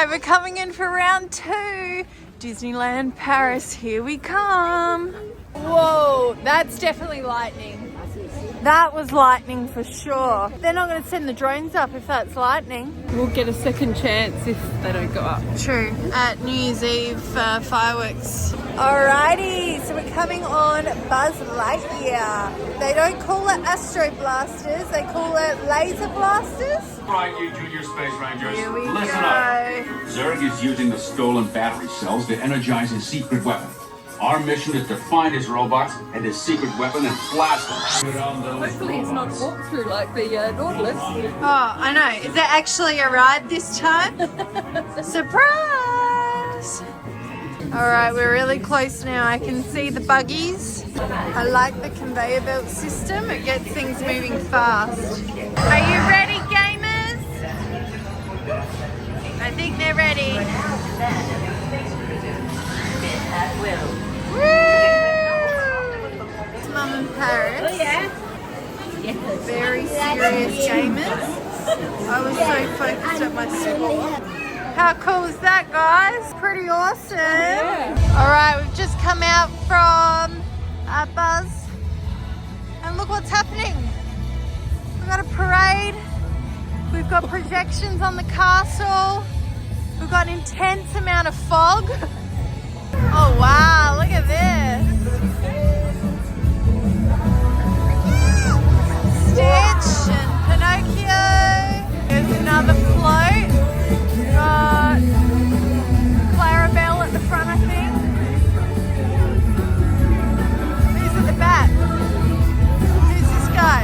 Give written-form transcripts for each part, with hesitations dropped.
right, we're coming in for round 2. Disneyland Paris, here we come. Whoa, that's definitely lightning. That was lightning for sure. They're not going to send the drones up if that's lightning. We'll get a second chance if they don't go up. True, at New Year's Eve fireworks. Alrighty, so we're coming on Buzz Lightyear. They don't call it Astro Blasters, they call it Laser Blasters. Right, you Junior Space Rangers, Here we listen go. up. Zurg is using the stolen battery cells to energize his secret weapon. Our mission is to find his robots and his secret weapon and blast them. Hopefully it's not a walkthrough like the Nautilus. Oh, I know. Is there actually a ride this time? Surprise! Alright, we're really close now. I can see the buggies. I like the conveyor belt system. It gets things moving fast. Are you ready, gamers? I think they're ready. Woo! It's Mum and Paris. Oh yeah. Very serious gamers. I was so focused at my sport. How cool is that, guys? Pretty awesome. Yeah. Alright, we've just come out from Buzz. And look what's happening. We've got a parade. We've got projections on the castle. We've got an intense amount of fog. Oh wow, look at this. Stitch and Pinocchio. There's another float. Got Clarabelle at the front, I think. Who's at the back? Who's this guy?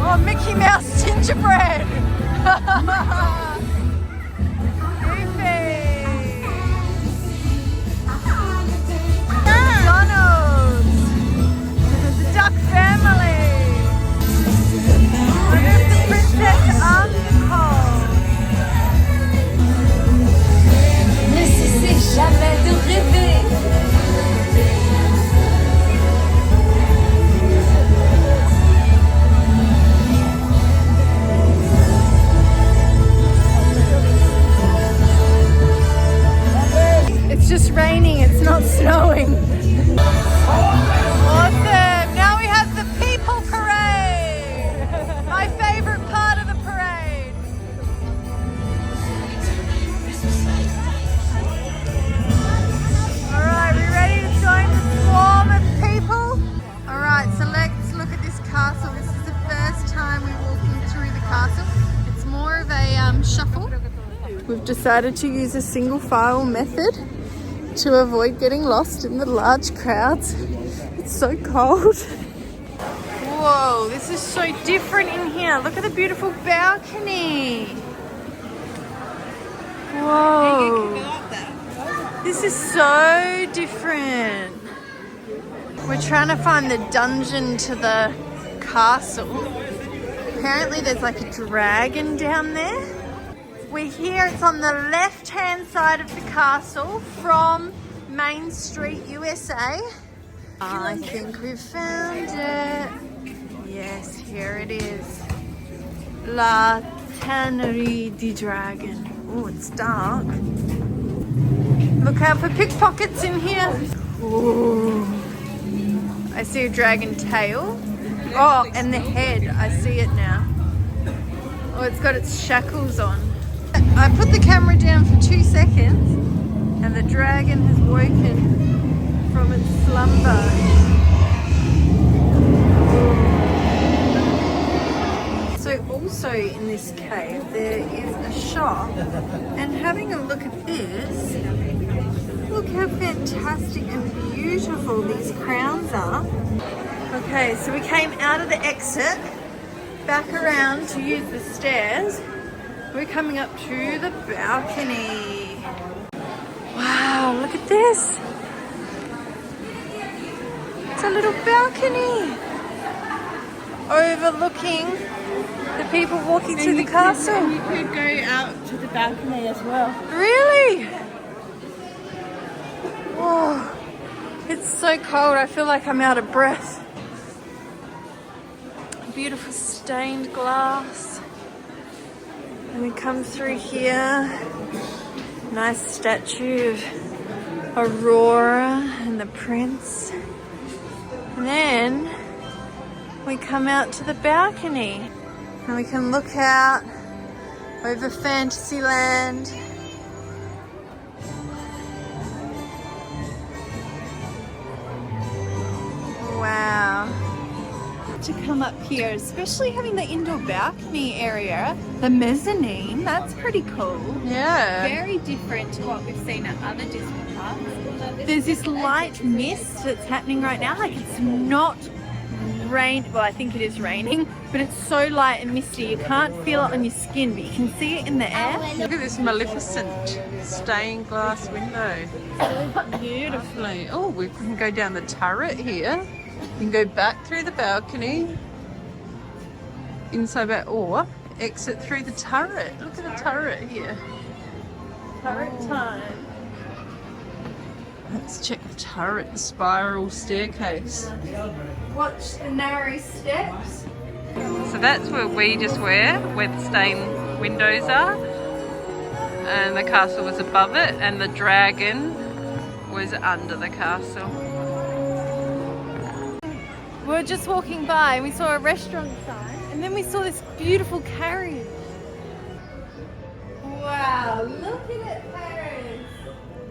Oh, Mickey Mouse gingerbread. Goofy. McDonald's. The Duck Family. What is the Princess Uncle? Ne cessez jamais de rêver. It's just raining, it's not snowing. Awesome! Now we have the People Parade! My favorite part of the parade. Alright, we ready to join the swarm of people? Alright, so let's look at this castle. This is the first time we're walking through the castle. It's more of a shuffle. We've decided to use a single file method to avoid getting lost in the large crowds. It's so cold. Whoa, this is so different in here. Look at the beautiful balcony. Whoa. This is so different. We're trying to find the dungeon to the castle. Apparently there's like a dragon down there. We're here, it's on the left-hand side of the castle from Main Street, USA. I think we've found it. Yes, here it is. La Tannerie du Dragon. Oh, it's dark. Look out for pickpockets in here. Ooh. I see a dragon tail. Oh, and the head, I see it now. Oh, it's got its shackles on. I put the camera down for 2 seconds and the dragon has woken from its slumber. So also in this cave there is a shop, and having a look at this, look how fantastic and beautiful these crowns are. Okay, so we came out of the exit, back around to use the stairs. We're coming up to the balcony. Wow, look at this. It's a little balcony overlooking the people walking through the castle. You could go out to the balcony as well. Really? Whoa, it's so cold. I feel like I'm out of breath. Beautiful stained glass. And we come through here Nice statue of Aurora and the Prince. And then we come out to the balcony and we can look out over Fantasyland. Wow. To come up here, especially having the indoor balcony area, the mezzanine, that's pretty cool. Yeah. Very different to what we've seen at other Disney parks. There's this light mist that's happening right now. Like it's not rain. Well, I think it is raining, but it's so light and misty. You can't feel it on your skin, but you can see it in the air. Look at this magnificent stained glass window. So beautifully. Oh, we can go down the turret here. You can go back through the balcony, inside back, or exit through the turret. Look at the turret here. Turret time. Let's check the turret, the spiral staircase. Watch the narrow steps. So that's where we just were, where the stained windows are. And the castle was above it, and the dragon was under the castle. We were just walking by and we saw a restaurant sign, and then we saw this beautiful carriage. Wow, look at it, Paris.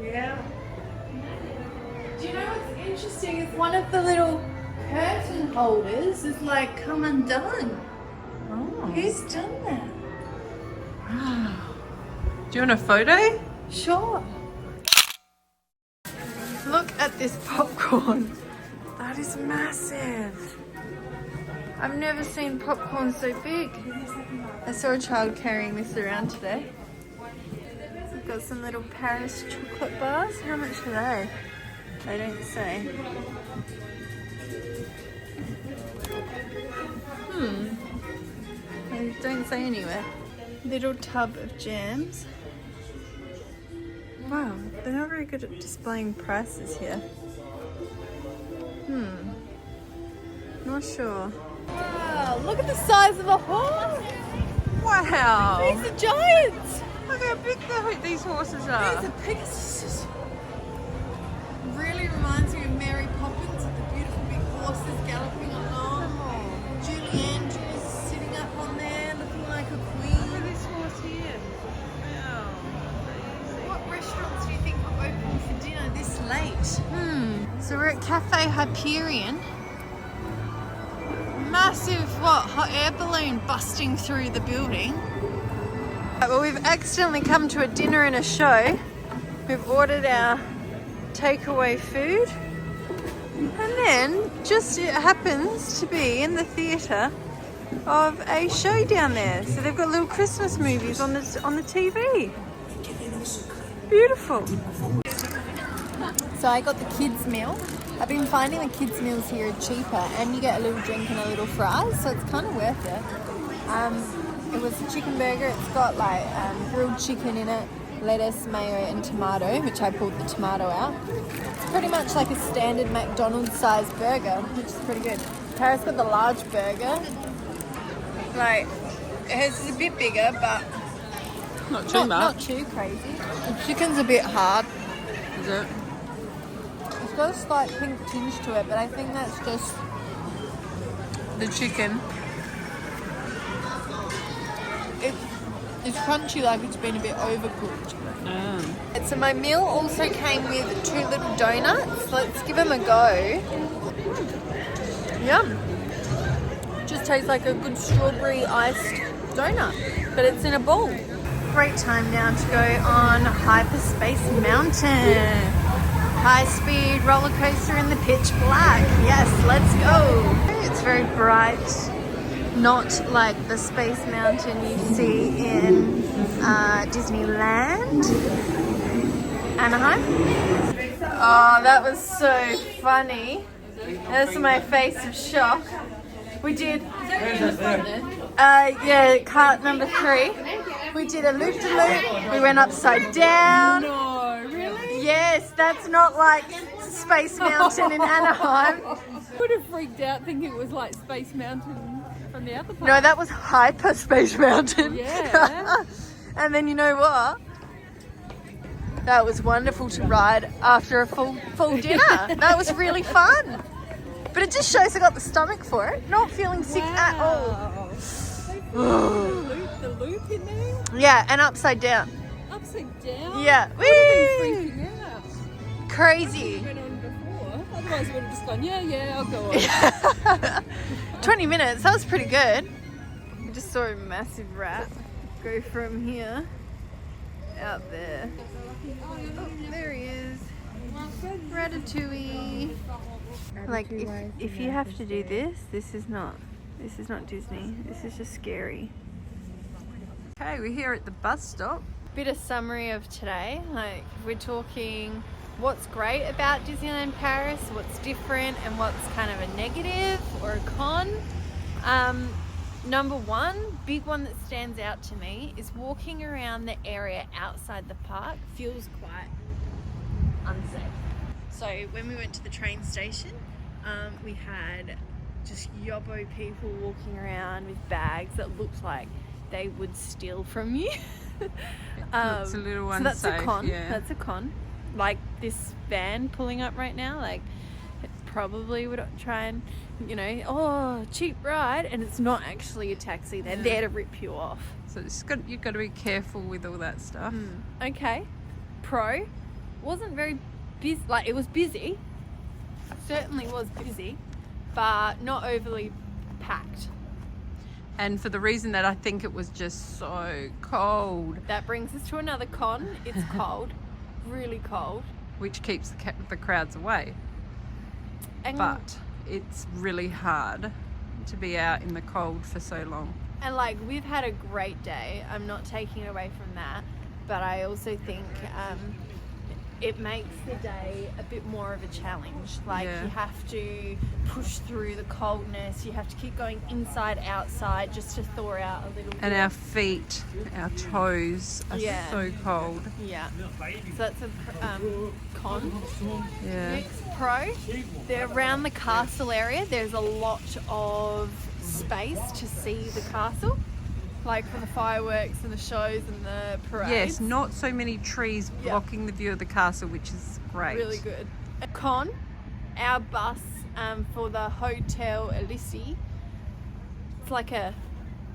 Yeah. Do you know what's interesting is one of the little curtain holders is like come undone. Oh. Who's done that? Wow. Do you want a photo? Sure. Look at this popcorn. That is massive. I've never seen popcorn so big. I saw a child carrying this around today. We've got some little Paris chocolate bars. How much are they? They don't say. They don't say anywhere. Little tub of jams. Wow, they're not very good at displaying prices here. Not sure. Wow, look at the size of the horse! Wow. These are giants! Look how big these horses are. These are Pegasus. Really reminds me of Mary Poppins with the beautiful big horses galloping along. Julie Andrews sitting up on there looking like a queen. Look at this horse here. Wow. What restaurants do you think are open for dinner this late? So we're at Cafe Hyperion. Massive, hot air balloon busting through the building. Well, we've accidentally come to a dinner and a show. We've ordered our takeaway food. And then just it happens to be in the theatre of a show down there. So they've got little Christmas movies on the TV. Beautiful. So I got the kids meal. I've been finding the kids meals here are cheaper, and you get a little drink and a little fries, so it's kind of worth it. It was a chicken burger. It's got like grilled chicken in it, lettuce, mayo and tomato, which I pulled the tomato out. It's pretty much like a standard McDonald's sized burger, which is pretty good. Paris got the large burger. Like, hers is a bit bigger, but Not too much. Not too crazy. The chicken's a bit hard. Is it? It's got a slight pink tinge to it, but I think that's just The chicken. it's crunchy, like it's been a bit overcooked. Oh. So my meal also came with 2 little donuts. Let's give them a go. Yum. Just tastes like a good strawberry iced donut, but it's in a bowl. Great time now to go on Hyperspace Mountain. High-speed roller coaster in the pitch black. Yes, let's go. It's very bright, not like the Space Mountain you see in Disneyland, Anaheim. Oh, that was so funny. That's my face of shock. We did, cart number 3. We did a loop-de-loop. We went upside down. No, really? Yes, that's not like Space Mountain in Anaheim. I would have freaked out thinking it was like Space Mountain from the other part. No, that was Hyperspace Mountain. Yeah. And then you know what? That was wonderful to ride after a full dinner. That was really fun. But it just shows I got the stomach for it. Not feeling sick at all. The loop in there? Yeah, and upside down. Upside down? Yeah. I would have been freaking out. Crazy. Went on before. Otherwise I would have just gone, yeah, I'll go on. 20 minutes, that was pretty good. We just saw a massive rat go from here out there. Oh, there he is. Ratatouille. Like if you have to do this is not Disney. This is just scary. Okay, we're here at the bus stop. Bit of summary of today. Like we're talking what's great about Disneyland Paris, what's different, and what's kind of a negative or a con. Number one, big one that stands out to me is walking around the area outside the park feels quite unsafe. So when we went to the train station, we had just yobbo people walking around with bags that looked like they would steal from you. It's a little unsafe. So that's a con. Yeah. That's a con. Like this van pulling up right now, like it probably would try and, cheap ride, and it's not actually a taxi. They're there to rip you off. So you've got to be careful with all that stuff. Okay. Pro wasn't very busy. Like it was busy. Certainly was busy, but not overly packed. And for the reason that I think it was just so cold. That brings us to another con. It's cold, really cold. Which keeps the crowds away. But it's really hard to be out in the cold for so long. And like we've had a great day. I'm not taking it away from that, but I also think it makes the day a bit more of a challenge. Like you have to push through the coldness. You have to keep going inside, outside, just to thaw out a little bit. And our feet, our toes are so cold. Yeah. So that's a con. Yeah. Next pro, they're around the castle area. There's a lot of space to see the castle. Like for the fireworks and the shows and the parades. Yes, not so many trees blocking the view of the castle, which is great. Really good. Con, our bus for the Hotel Elysee, it's like a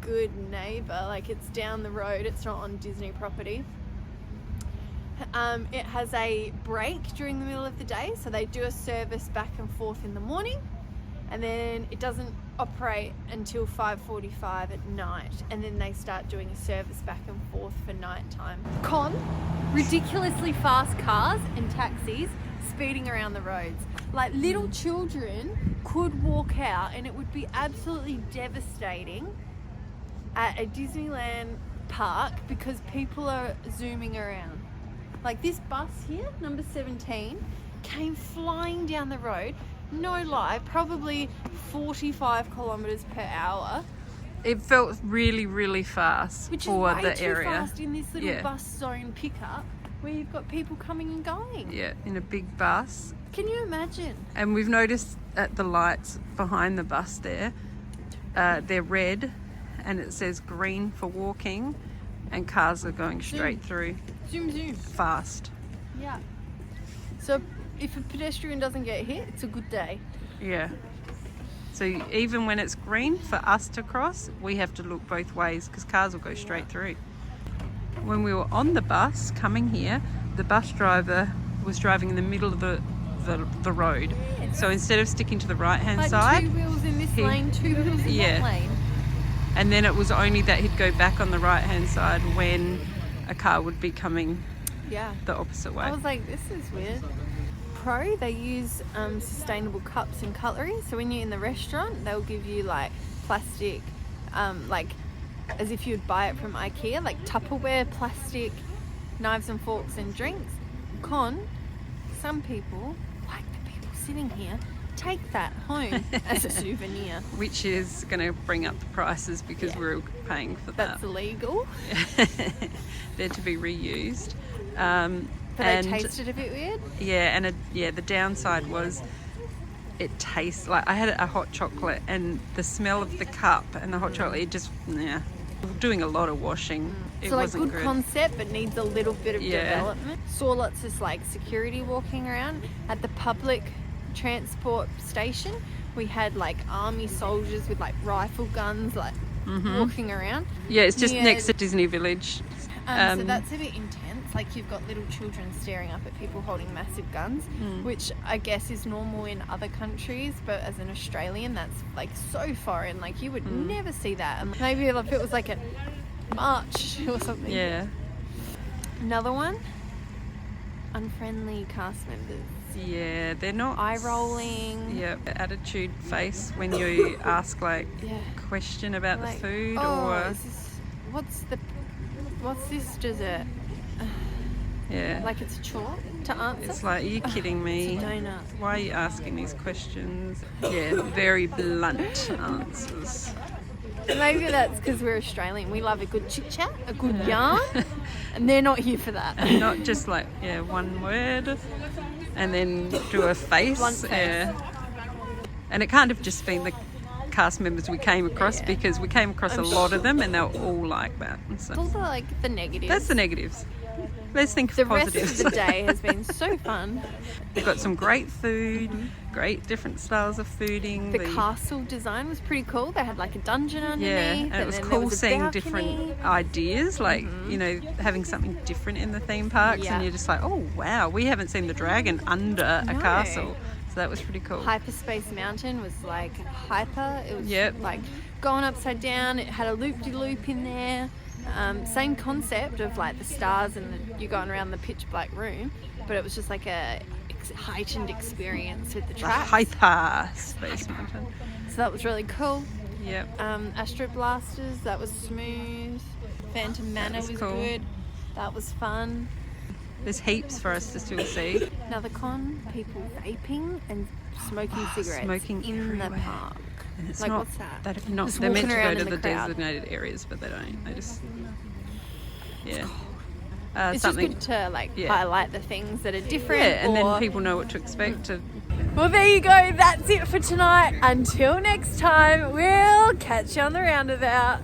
good neighbour. Like it's down the road. It's not on Disney property. It has a break during the middle of the day, so they do a service back and forth in the morning, and then it doesn't operate until 5:45 at night, and then they start doing a service back and forth for night time. Con, ridiculously fast cars and taxis speeding around the roads. Like little children could walk out and it would be absolutely devastating at a Disneyland park because people are zooming around. Like this bus here, number 17, came flying down the road. No lie, probably 45 kilometers per hour. It felt really, really fast Which for is way the too area. fast in this little bus zone pickup where you've got people coming and going. Yeah, in a big bus. Can you imagine? And we've noticed at the lights behind the bus there, they're red and it says green for walking, and cars are going straight through. Zoom, zoom. Fast. Yeah. So if a pedestrian doesn't get hit, it's a good day. Yeah. So even when it's green for us to cross, we have to look both ways because cars will go straight through. When we were on the bus coming here, the bus driver was driving in the middle of the road. So instead of sticking to the right-hand Like side, 2 wheels in this lane, 2 wheels in that lane. And then it was only that he'd go back on the right-hand side when a car would be coming the opposite way. I was like, this is weird. Pro, they use sustainable cups and cutlery. So when you're in the restaurant, they'll give you like plastic, like as if you'd buy it from IKEA, like Tupperware plastic knives and forks and drinks. Con, some people, like the people sitting here, take that home as a souvenir. Which is going to bring up the prices because we're paying for that. That's illegal. They're to be reused. But they tasted a bit weird. Yeah, and the downside was it tastes like I had a hot chocolate, and the smell of the cup and the hot chocolate, it just doing a lot of washing. it So like wasn't good concept, but needs a little bit of Yeah. development. Saw lots of like security walking around at the public transport station. We had like army soldiers with like rifle guns, like walking around. Yeah, it's just near- next to Disney Village. So that's a bit intense. Like you've got little children staring up at people holding massive guns, which I guess is normal in other countries, but as an Australian, that's like so foreign. Like you would never see that. And maybe if it was like a march or something. Yeah. Another one, unfriendly cast members. Yeah, they're not Eye rolling. Yeah, attitude face when you ask like Yeah. question about Like, the food oh, or is this, what's this dessert? yeah. Like it's a chore to answer? It's like, are you kidding me? It's a donut. Why are you asking these questions? Yeah, very blunt answers. Maybe that's because we're Australian. We love a good chit chat, a good yarn, and they're not here for that. Not just like, yeah, one word and then do a face. Blunt face. Yeah. And it can't have just been the cast members we came across because we came across a lot of them and they were all like that. So It's also like the negatives. that's the negatives. Let's think of The positives. rest of the day has been so fun. We've got some great food, great different styles of fooding. The castle design was pretty cool. They had like a dungeon underneath. Yeah, and it was then there cool was a seeing balcony. different ideas, like, you know, having something different in the theme parks, Yeah. and you're just like, oh wow, we haven't seen the dragon under a No. castle. So that was pretty cool. Hyperspace Mountain was like hyper. It was Yep. like going upside down. It had a loop-de-loop in there. Same concept of like the stars and you're going around the pitch black room, but it was just like a heightened experience with the The tracks. Hyper Space Mountain. So that was really cool. Yep. Astro Blasters, that was smooth. Phantom Manor was was cool. good. That was fun. There's heaps for us to still see. Another con, people vaping and smoking cigarettes smoking in the everywhere. park. And it's Like, not, what's that? Just they're meant walking to go around to in the the crowd. designated areas, but they don't. They just, yeah. It's something, just good to like yeah. highlight the things that are different. yeah, and or- then people know what to expect. Well, there you go. That's it for tonight. Until next time, we'll catch you on the roundabout.